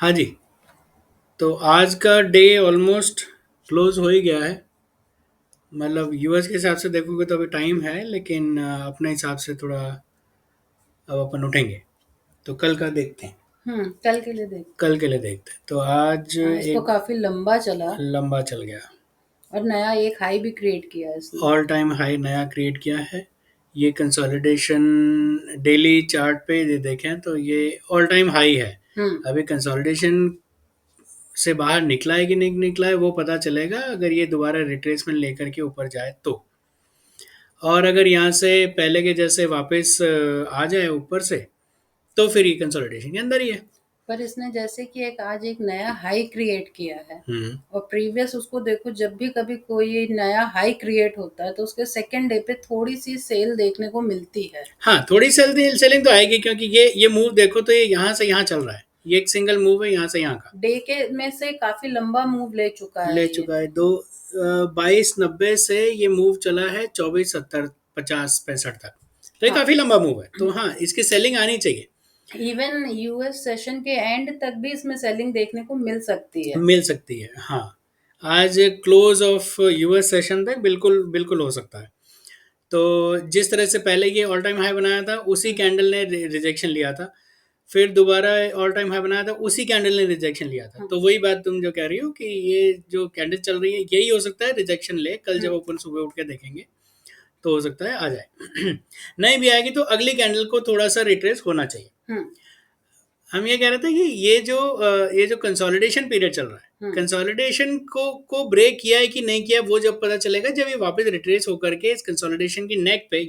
हाँ जी। तो आज का डे ऑलमोस्ट क्लोज हो ही गया है। मतलब यूएस के हिसाब से देखोगे तो अभी टाइम है, लेकिन अपने हिसाब से थोड़ा अब अपन उठेंगे। तो कल का देखते हैं। कल के लिए देखते कल हैं। के लिए देखते हैं। तो आज आज तो एक काफी लंबा चला लंबा चल गया। और नया एक हाई भी क्रिएट किया इसने। ऑल टाइम हाई नया क्रिएट किया है। ये कंसोलिडेशन डेली चार्ट पे ये देखें तो ये ऑल टाइम हाई है। हम्म अभी कंसोलिडेशन से बाहर निकला है कि नहीं निकला है वो पता चलेगा अगर ये दोबारा रिट्रेसमेंट लेकर के ऊपर जाए तो। और अगर यहाँ से पहले के जैसे वापस आ जाए ऊपर से, तो फिर ये कंसोलिडेशन के अंदर ही है। पर इसने जैसे कि एक आज एक नया हाई क्रिएट किया है हम्म। और प्रीवियस उसको देखो, जब भी कभी कोई नया हाई क्रिएट होता है तो उसके सेकेंड डे पे थोड़ी सी सेल देखने को मिलती है। हाँ, थोड़ी सेलिंग तो आएगी, क्योंकि ये मूव देखो तो ये यहाँ से यहाँ चल रहा है। ये एक सिंगल मूव है यहाँ से यहाँ का। डे के में से काफी लंबा मूव ले चुका ले है ये। चुका है दो 2290 से ये मूव चला है 2470 50 65 तक। तो ये हाँ, काफी लंबा मूव है, तो हाँ इसकी सेलिंग आनी चाहिए। इवन यूएस सेशन के एंड तक भी इसमें सेलिंग देखने को मिल सकती है। मिल सकती है, हाँ। आज क्लोज ऑफ यूएस सेशन तक बिल्कुल बिल्कुल हो सकता है। तो जिस तरह से पहले ये ऑल टाइम हाई बनाया था उसी कैंडल ने रिजेक्शन लिया था। फिर दोबारा ऑल टाइम हाई बनाया था उसी कैंडल ने रिजेक्शन लिया था। हाँ, तो वही बात तुम जो कह रही हो कि ये जो कैंडल चल रही है यही हो सकता है रिजेक्शन ले। कल जब हम्म अपन सुबह उठ के देखेंगे तो हो सकता है आ जाए। नहीं भी आएगी तो अगली कैंडल को थोड़ा सा रिट्रेस होना चाहिए। हम्म हम ये कह रहे थे कि ये जो कंसोलिडेशन पीरियड चल रहा है, हम्म कंसोलिडेशन को ब्रेक किया है कि नहीं किया वो जब पता चलेगा जब ये वापस रिट्रेस होकर के इस कंसोलिडेशन की नेक पे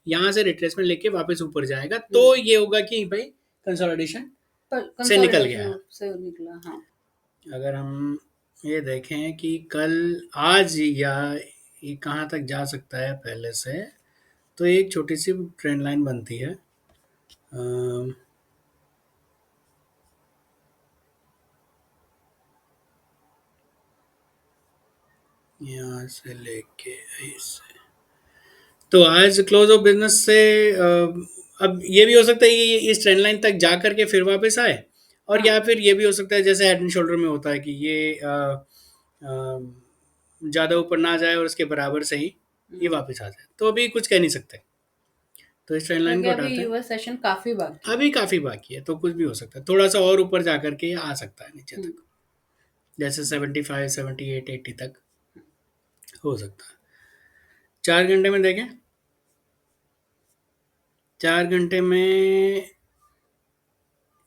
यहाँ से रिट्रेसमेंट लेके वापस ऊपर जाएगा, हम्म तो ये होगा कि भाई कंसोलिडेशन पर से निकल गया है। कंसोलिडेशन से निकला, हाँ। अगर हम ये देखें कि कल आज या ये कहाँ तक जा सकता है पहले से, तो एक छोटी सी ट्रेंड लाइन बनती है। अम, यहाँ से लेके ऐसे, तो आज क्लोज ऑफ बिजनेस से अब ये भी हो सकता है कि ये इस ट्रेंड लाइन तक जा करके फिर वापस आए। और हाँ, या फिर ये भी हो सकता है जैसे हेड एंड शोल्डर में होता है कि ये ज़्यादा ऊपर ना जाए और उसके बराबर से ही ये हम्म वापस आ जाए, तो अभी कुछ कह नहीं सकते। तो इस ट्रेंड लाइन क्योंकि को अभी हटाते हैं। यूएस सेशन काफी बाकी है। अभी काफ़ी बाकी है, तो कुछ भी हो सकता है, थोड़ा सा और ऊपर जा करके ये आ सकता है नीचे हम्म तक। जैसे 75 78 80 तक हो सकता है। 4 घंटे में देखें। 4 घंटे में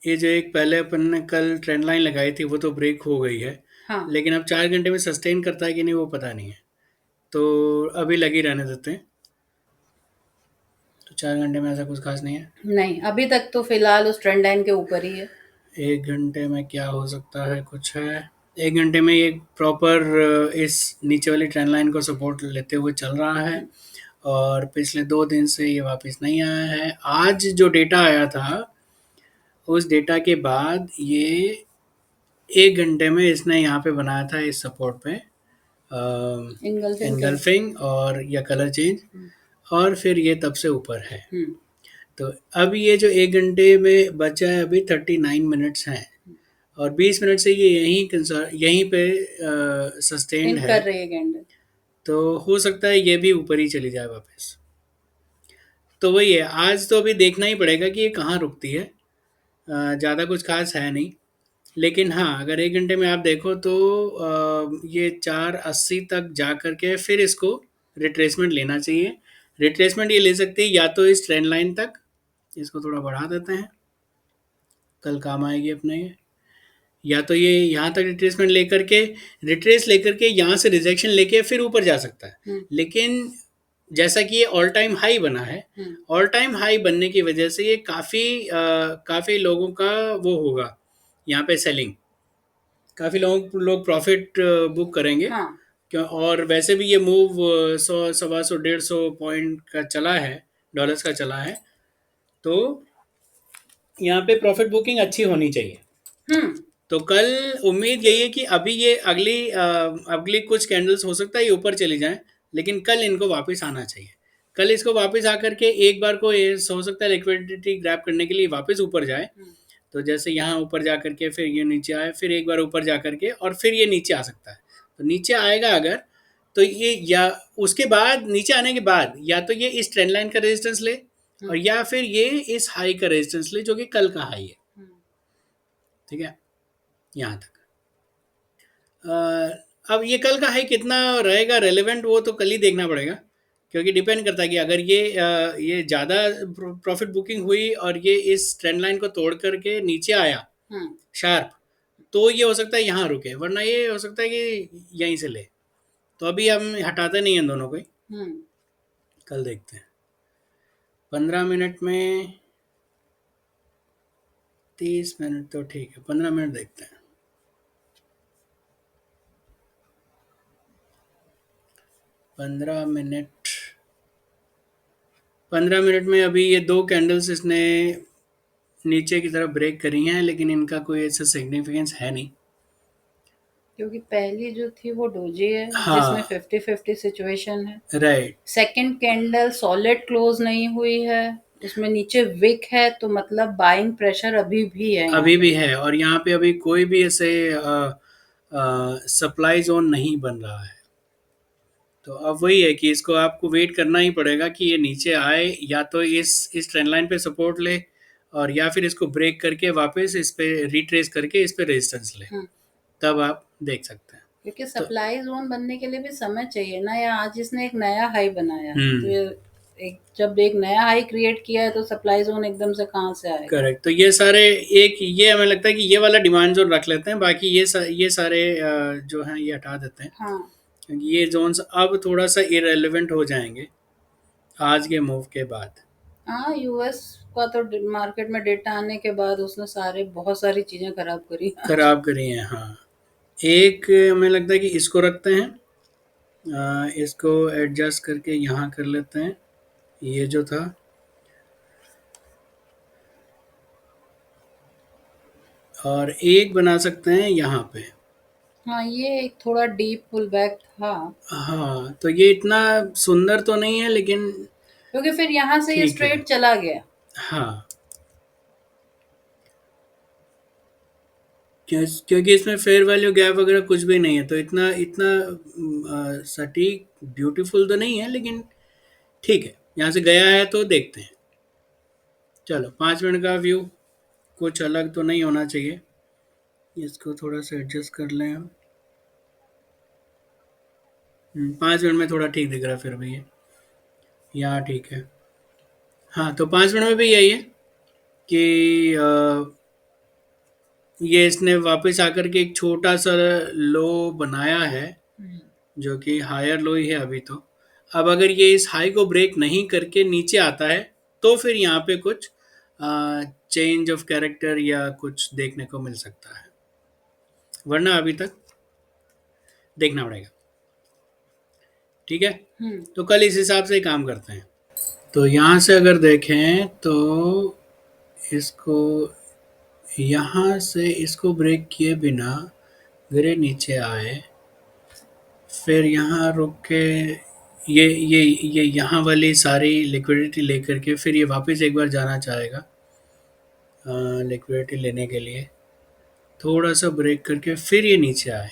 ये जो एक पहले अपन ने कल ट्रेंड लाइन लगाई थी वो तो ब्रेक हो गई है। हाँ, लेकिन अब 4 घंटे में सस्टेन करता है कि नहीं वो पता नहीं है। तो अभी लगी रहने देते हैं। तो 4 घंटे में ऐसा कुछ खास नहीं है। नहीं, अभी तक तो फिलहाल उस ट्रेंड लाइन के ऊपर ही है। 1 घंटे में क्या हो सकता है, कुछ है। 1 घंटे में ये प्रॉपर इस नीचे वाली ट्रेंड लाइन को सपोर्ट लेते हुए चल रहा है। और पिछले 2 दिन से ये वापस नहीं आया है। आज जो डेटा आया था उस डेटा के बाद ये 1 घंटे में इसने यहाँ पे बनाया था इस सपोर्ट पे इनगल्फिंग कर। एनगल्फिंग और या कलर चेंज। हम्म और फिर ये तब से ऊपर है। हम्म, तो अब ये जो 1 घंटे में बचा है अभी 39 मिनट्स हैं। और 20 मिनट से ये यहीं पे सस्टेन्ड इन है। कर रही है कैंडल। तो हो सकता है ये भी ऊपर ही चली जाए वापस। तो वही है, आज तो अभी देखना ही पड़ेगा कि ये कहाँ रुकती है। ज़्यादा कुछ खास है नहीं। लेकिन हाँ, अगर 1 घंटे में आप देखो तो ये 480 तक जा कर के फिर इसको रिट्रेसमेंट लेना चाहिए। रिट्रेसमेंट ये ले सकती है या तो इस ट्रेंड लाइन तक, इसको थोड़ा बढ़ा देते हैं, कल काम आएगी अपने ये। या तो ये यहाँ तक रिट्रेसमेंट लेकर के लेकर के यहाँ से रिजेक्शन लेके फिर ऊपर जा सकता है। हम्म लेकिन जैसा कि ये ऑल टाइम हाई बना है, हम्म ऑल टाइम हाई बनने की वजह से ये काफ़ी लोगों का वो होगा यहाँ पे सेलिंग। काफ़ी लोग प्रॉफिट बुक करेंगे। हाँ, क्यों, और वैसे भी ये मूव 100 125 150 पॉइंट का चला है, डॉलर्स का चला है। तो यहाँ पे प्रॉफिट बुकिंग अच्छी होनी चाहिए। हम्म तो कल उम्मीद यही है कि अभी ये अगली कुछ कैंडल्स हो सकता है ये ऊपर चली जाएं, लेकिन कल इनको वापस आना चाहिए। कल इसको वापस आकर के एक बार को ये हो सकता है लिक्विडिटी ग्रैब करने के लिए वापस ऊपर जाए। तो जैसे यहाँ ऊपर जा करके फिर ये नीचे आए, फिर एक बार ऊपर जा करके और फिर ये नीचे आ सकता है। तो नीचे आएगा अगर, तो ये या उसके बाद नीचे आने के बाद या तो ये इस ट्रेंड लाइन का रेजिस्टेंस ले, और या फिर ये इस हाई का रेजिस्टेंस ले जो कि कल का हाई है। ठीक है, यहाँ तक। अब ये कल का हाई कितना रहेगा रेलेवेंट, वो तो कल ही देखना पड़ेगा, क्योंकि डिपेंड करता है कि अगर ये ज़्यादा प्रॉफिट बुकिंग हुई और ये इस ट्रेंड लाइन को तोड़ करके नीचे आया शार्प, तो ये हो सकता है यहाँ रुके, वरना ये हो सकता है कि यहीं से ले। तो अभी हम हटाते नहीं हैं दोनों को ही, कल देखते हैं। 15 मिनट में 30 मिनट तो ठीक है, 15 मिनट देखते हैं। 15 मिनट, 15 मिनट में अभी ये दो कैंडल्स इसने नीचे की तरफ ब्रेक करी हैं, लेकिन इनका कोई ऐसा सिग्निफिकेंस है नहीं। क्योंकि पहली जो थी वो डोजी है, जिसमें हाँ, 50-50 सिचुएशन है। Right. Second candle solid close नहीं हुई है, उसमें नीचे विक है, तो मतलब बाइंग प्रेशर अभी भी है यहाँ अभी पे। भी है, और यहाँ पे अभी कोई भी ऐसे सप्लाई जोन नहीं बन रहा है। तो अब वही है कि इसको आपको वेट करना ही पड़ेगा कि ये नीचे आए, या तो इस ट्रेंड लाइन पे सपोर्ट ले, और या फिर इसको ब्रेक करके वापस इस पे रिट्रेस करके इस पे रेजिस्टेंस ले, हम्म, तब आप देख सकते हैं। क्योंकि तो सप्लाई जोन बनने के लिए भी समय चाहिए ना, या आज इसने एक नया हाई बनाया है, तो हम्म, ये एक जब एक नया हाई क्रिएट किया है, तो सप्लाई जोन एकदम से कहाँ से आएगा। करेक्ट। तो ये सारे, एक ये हमें लगता है कि ये वाला डिमांड जोन रख लेते हैं, बाकी ये सारे जो हैं ये हटा देते हैं, हाँ क्योंकि ये जोन्स अब थोड़ा सा इरेलीवेंट हो जाएंगे आज के मूव के बाद। हाँ, यूएस का तो मार्केट में डेटा आने के बाद उसने सारे बहुत सारी चीजें खराब करी आज। खराब करी हैं, हाँ। एक हमें लगता है कि इसको रखते हैं, इसको एडजस्ट करके यहाँ कर लेते हैं, ये जो था। और एक बना सकते हैं यहाँ पे। हाँ, ये एक थोड़ा डीप पुल बैक था, हाँ, तो ये इतना सुंदर तो नहीं है, लेकिन क्योंकि फिर यहाँ से ये ठीक है। स्ट्रेट चला गया। हाँ, क्योंकि इसमें फेयर वैल्यू गैप वगैरह कुछ भी नहीं है, तो इतना इतना सटीक ब्यूटीफुल तो नहीं है, लेकिन ठीक है, यहाँ से गया है तो देखते हैं। चलो, 5 मिनट का व्यू कुछ अलग तो नहीं होना चाहिए, इसको थोड़ा सा एडजस्ट कर लें हम। 5 मिनट में थोड़ा ठीक दिख रहा है फिर भी ये, यहाँ ठीक है। हाँ, तो 5 मिनट में भी यही है कि ये इसने वापस आकर के एक छोटा सा लो बनाया है, जो कि हायर लो ही है अभी तो। अब अगर ये इस हाई को ब्रेक नहीं करके नीचे आता है, तो फिर यहाँ पे कुछ चेंज ऑफ कैरेक्टर या कुछ देखने को मिल सकता है, वरना अभी तक देखना पड़ेगा। ठीक है, हम्म, तो कल इस हिसाब से ही काम करते हैं। तो यहाँ से अगर देखें तो इसको, यहाँ से इसको ब्रेक किए बिना गिरे नीचे आए, फिर यहाँ रुक के ये यहाँ वाली सारी लिक्विडिटी लेकर के फिर ये वापस एक बार जाना चाहेगा लिक्विडिटी लेने के लिए, थोड़ा सा ब्रेक करके फिर ये नीचे आए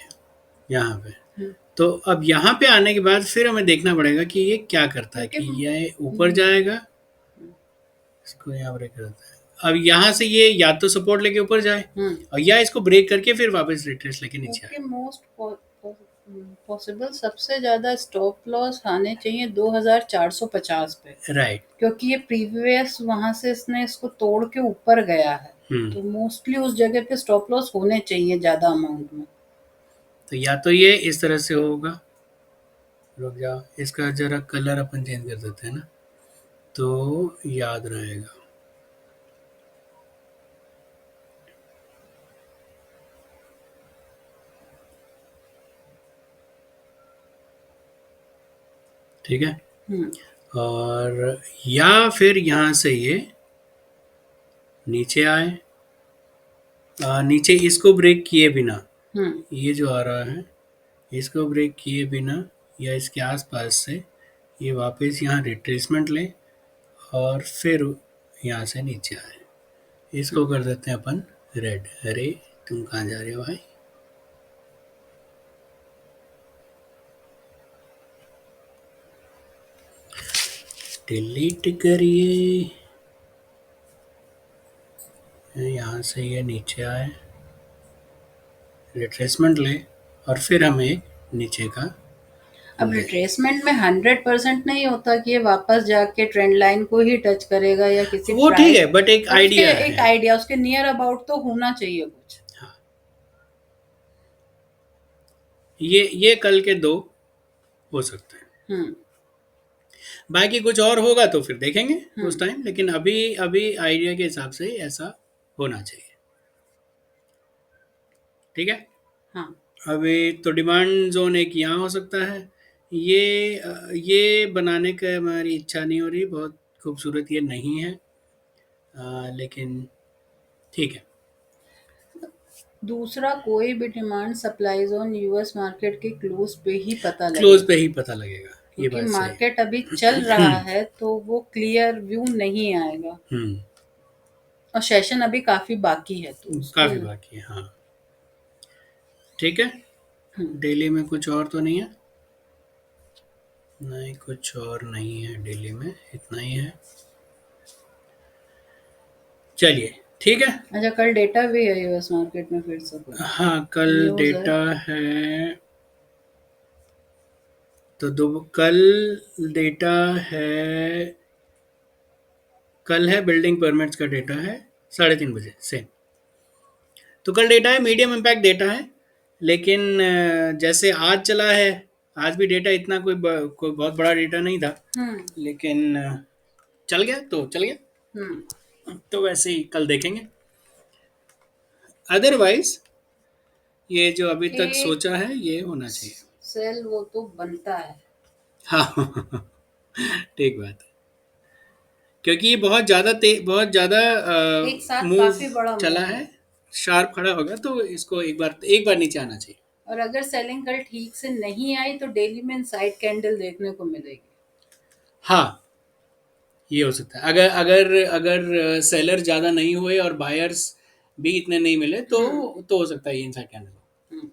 यहाँ पे। हम्म, तो अब यहाँ पे आने के बाद फिर हमें देखना पड़ेगा कि ये क्या करता है, कि क्योंकि ये ऊपर जाएगा, इसको यहाँ ब्रेक करता है। अब यहाँ से ये या तो सपोर्ट लेके ऊपर जाए, और या इसको ब्रेक करके फिर वापस रिट्रेस लेके नीचे क्योंकि आए। मोस्ट पॉसिबल सबसे ज्यादा स्टॉप लॉस आने चाहिए 2450 पे, राइट। क्योंकि ये प्रीवियस वहां से इसने इसको तोड़ के ऊपर गया है, हम्म। तो मोस्टली उस जगह पे स्टॉप लॉस होने चाहिए ज्यादा अमाउंट में। तो या तो ये इस तरह से होगा, रुक जाओ, इसका जरा कलर अपन चेंज कर देते हैं ना, तो याद रहेगा। ठीक है, हम्म, और या फिर यहाँ से ये नीचे आए, नीचे इसको ब्रेक किए बिना, हम्म, ये जो आ रहा है इसको ब्रेक किए बिना या इसके आसपास से ये वापस यहाँ रिट्रेसमेंट ले, और फिर यहाँ से नीचे आए, इसको कर देते हैं अपन रेड। अरे तुम कहाँ जा रहे हो भाई? डिलीट करिए। यहाँ से ये नीचे आए, रिट्रेसमेंट ले, और फिर हम एक नीचे का अब ले। रिट्रेसमेंट में 100% नहीं होता कि ये वापस जाके ट्रेंड लाइन को ही टच करेगा या किसी वो ठीक प्राइस, है, बट एक बट उसके आइडिया एक है। आइडिया, उसके नियर अबाउट तो होना चाहिए कुछ। हाँ, ये कल के दो हो सकते हैं। हम्म। बाकी कुछ और होगा तो फिर देखेंगे उस हम्म। टाइम, लेकिन अभी अभी आइडिया के हिसाब से ऐसा होना चाहिए। ठीक है। हाँ। अभी तो डिमांड जोन एक यहाँ हो सकता है। ये बनाने का हमारी इच्छा नहीं हो रही, बहुत खूबसूरत ये नहीं है, लेकिन ठीक है। दूसरा, कोई भी demand supply zone US market के क्लोज पे ही पता क्लोज पे लगेगी, ही पता लगेगा, ये क्योंकि बात सही है। मार्केट अभी चल रहा है तो वो क्लियर व्यू नहीं आएगा, हम्म। और सेशन अभी काफी बाकी है तो उसको। काफ़ी बाकी है, हाँ। ठीक है। हम्म। डेली में कुछ और तो नहीं है? नहीं, कुछ और नहीं है डेली में, इतना ही है। चलिए, ठीक है। अच्छा, कल डेटा भी है यूएस मार्केट में फिर से कोई हाँ, कल न्यूज़ है? डेटा है। तो दो कल डेटा है। कल है बिल्डिंग परमिट्स का डेटा है 3:30 बजे से। तो कल डेटा है, मीडियम इम्पैक्ट डेटा है। लेकिन जैसे आज चला है, आज भी डेटा इतना कोई बहुत बड़ा डेटा नहीं था। हम्म। लेकिन चल गया तो चल गया। हम्म। तो वैसे ही कल देखेंगे। अदरवाइज ये जो अभी तक एक सोचा है ये होना चाहिए। सेल वो तो बनता है। हाँ। ठीक बात है। क्योंकि ये बहुत ज़्यादा एक साथ मूव काफी बड़ा चला मूव है, है। शार्प खड़ा होगा, तो इसको एक बार नीचे आना चाहिए। और अगर सेलिंग कल ठीक से नहीं आई तो डेली में इनसाइड कैंडल देखने को मिलेगी। हाँ, ये हो सकता है। अगर अगर अगर सेलर ज़्यादा नहीं हुए और बायर्स भी इतने नहीं मिले, हम्म। तो हो सकता है ये इनसाइड कैंडल हो। हम्म।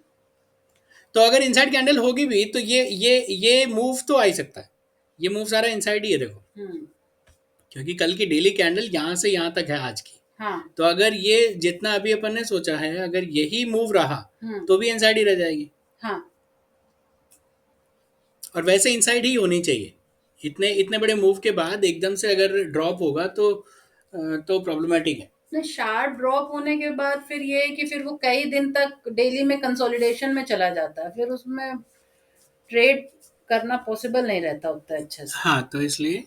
तो अगर इनसाइड कैंडल होगी भी तो ये मूव तो आ ही सकता है। ये मूव सारा इनसाइड ही है, देखो। हम्म। क्योंकि कल की डेली कैंडल यहाँ से यहाँ तक है आज की। हाँ। तो अगर ये जितना अभी अपन ने सोचा है, अगर यही मूव रहा हम्म। तो भी इनसाइड ही रह जाएगी। हाँ। और वैसे इनसाइड ही होनी चाहिए। इतने इतने बड़े मूव के बाद एकदम से अगर ड्रॉप होगा तो प्रॉब्लमेटिक है। नहीं, शार्प ड्रॉप होने के बाद फिर ये है कि फिर वो कई दिन तक डेली में कंसोलिडेशन में चला जाता है, फिर उसमें ट्रेड करना पॉसिबल नहीं रहता उतना अच्छे से। हाँ, तो इसलिए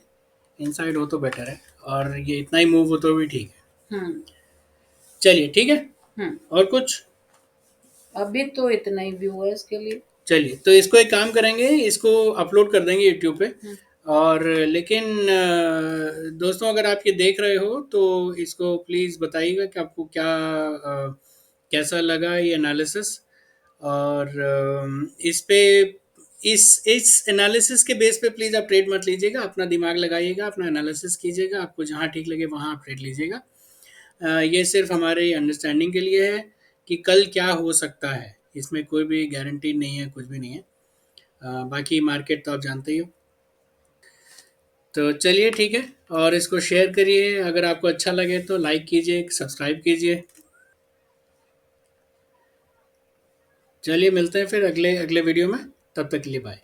इनसाइड हो तो बेटर है, और ये इतना ही मूव हो तो भी ठीक है। हम्म। चलिए, ठीक है। हम्म। और कुछ? अभी तो इतना ही व्यू है इसके लिए। चलिए, तो इसको एक काम करेंगे, इसको अपलोड कर देंगे यूट्यूब पे। हम्म। और लेकिन दोस्तों, अगर आप ये देख रहे हो तो इसको प्लीज़ बताइएगा कि आपको कैसा लगा ये एनालिसिस। और इस पे इस एनालिसिस के बेस पे प्लीज़ आप ट्रेड मत लीजिएगा, अपना दिमाग लगाइएगा, अपना एनालिसिस कीजिएगा, आपको जहाँ ठीक लगे वहाँ आप ट्रेड लीजिएगा। ये सिर्फ हमारे अंडरस्टैंडिंग के लिए है कि कल क्या हो सकता है, इसमें कोई भी गारंटी नहीं है, कुछ भी नहीं है। बाकी मार्केट तो आप जानते ही हो। तो चलिए, ठीक है। और इसको शेयर करिए, अगर आपको अच्छा लगे तो लाइक कीजिए, सब्सक्राइब कीजिए। चलिए, मिलते हैं फिर अगले अगले वीडियो में। तब तक के लिए बाय।